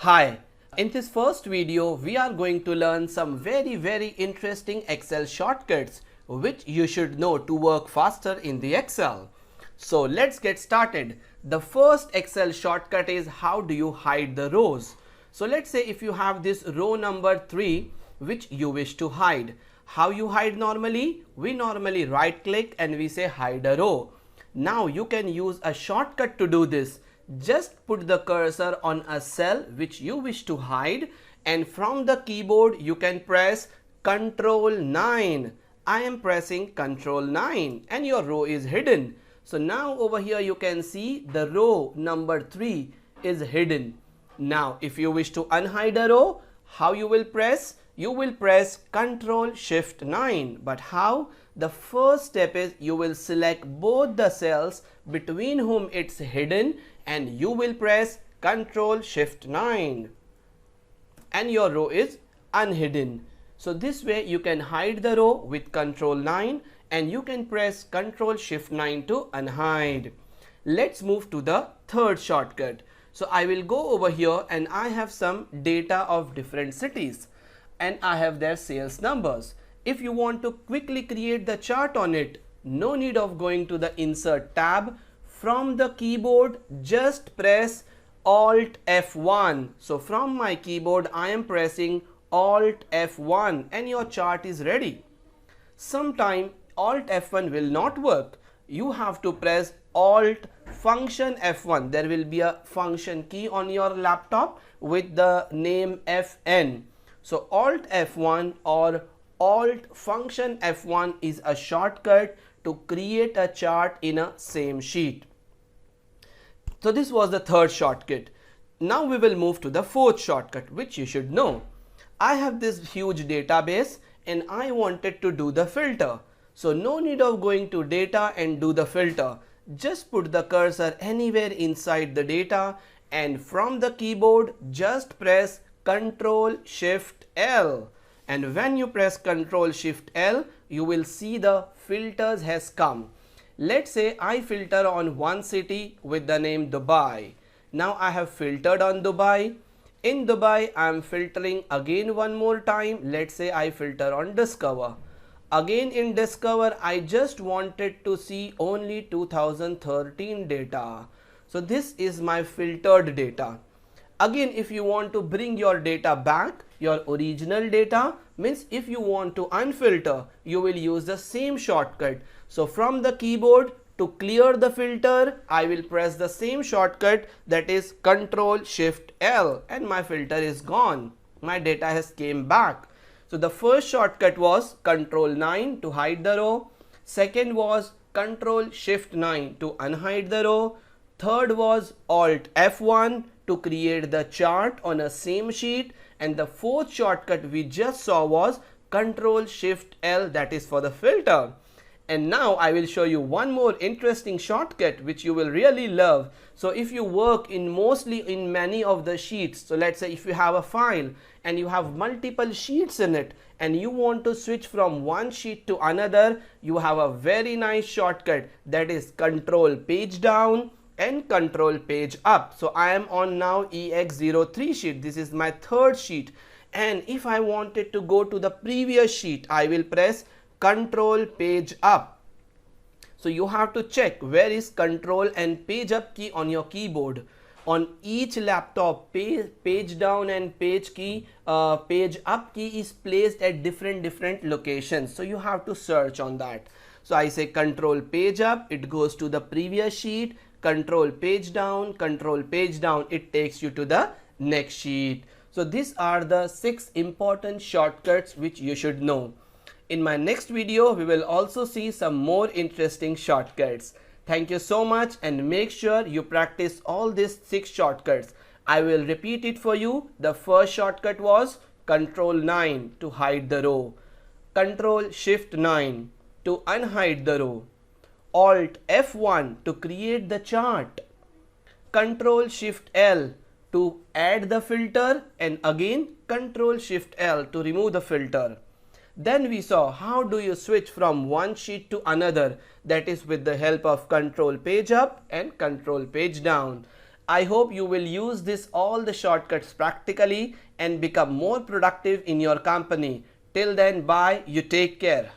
Hi, in this first video we are going to learn some very interesting Excel shortcuts which you should know to work faster in the Excel. So let's get started. The first Excel shortcut is how do you hide the rows. So let's say if you have this row number 3 which you wish to hide. How you hide normally? We normally right click and we say hide a row. Now you can use a shortcut to do this. Just put the cursor on a cell which you wish to hide and from the keyboard you can press Ctrl 9. I am pressing Ctrl 9 and your row is hidden. So now over here you can see the row number 3 is hidden. Now if you wish to unhide a row, how you will press? You will press Ctrl Shift 9. But how? The first step is you will select both the cells between whom it's hidden and you will press Ctrl Shift 9 and your row is unhidden. So this way you can hide the row with Ctrl 9 and you can press Ctrl Shift 9 to unhide. Let's move to the third shortcut. So I will go over here and I have some data of different cities and I have their sales numbers. If you want to quickly create the chart on it, no need of going to the insert tab. From the keyboard just press Alt F1. So from my keyboard I am pressing Alt F1 and your chart is ready. Sometime Alt F1 will not work. You have to press Alt function F1. There will be a function key on your laptop with the name Fn. So Alt F1 or Alt function F1 is a shortcut to create a chart in a same sheet. So this was the third shortcut. Now we will move to the fourth shortcut which you should know. I have this huge database and I wanted to do the filter. So no need of going to data and do the filter. Just put the cursor anywhere inside the data and from the keyboard just press Ctrl Shift L. And when you press Ctrl Shift L, you will see the filters has come. Let's say I filter on one city with the name Dubai. Now I have filtered on Dubai. In Dubai, I am filtering again one more time. Let's say I filter on Discover. Again in Discover, I just wanted to see only 2013 data. So this is my filtered data. Again, if you want to bring your data back, your original data, means if you want to unfilter, you will use the same shortcut. So from the keyboard to clear the filter, I will press the same shortcut, that is Ctrl Shift L, and my filter is gone. My data has came back. So the first shortcut was Ctrl 9 to hide the row. Second was Ctrl Shift 9 to unhide the row. Third was Alt F1 to create the chart on a same sheet, and the fourth shortcut we just saw was Ctrl Shift L, that is for the filter. And now I will show you one more interesting shortcut which you will really love. So if you work in mostly in many of the sheets, so let's say if you have a file and you have multiple sheets in it and you want to switch from one sheet to another, you have a very nice shortcut, that is Control Page Down and Control Page Up. So I am on now EX03 sheet. This is my third sheet, and if I wanted to go to the previous sheet, I will press Control Page Up. So you have to check where is Control and Page Up key on your keyboard. On each laptop, page down and page up key is placed at different locations. So you have to search on that. So I say Control Page Up, it goes to the previous sheet. Control Page Down, it takes you to the next sheet. So these are the 6 important shortcuts which you should know. In my next video, we will also see some more interesting shortcuts. Thank you so much and make sure you practice all these 6 shortcuts. I will repeat it for you. The first shortcut was Ctrl 9 to hide the row, Ctrl Shift 9 to unhide the row, Alt F1 to create the chart, Ctrl Shift L to add the filter, and again Ctrl Shift L to remove the filter. Then we saw how do you switch from one sheet to another, that is with the help of Control Page Up and Control Page Down. I hope you will use all the shortcuts practically and become more productive in your company. Till then, bye. You take care.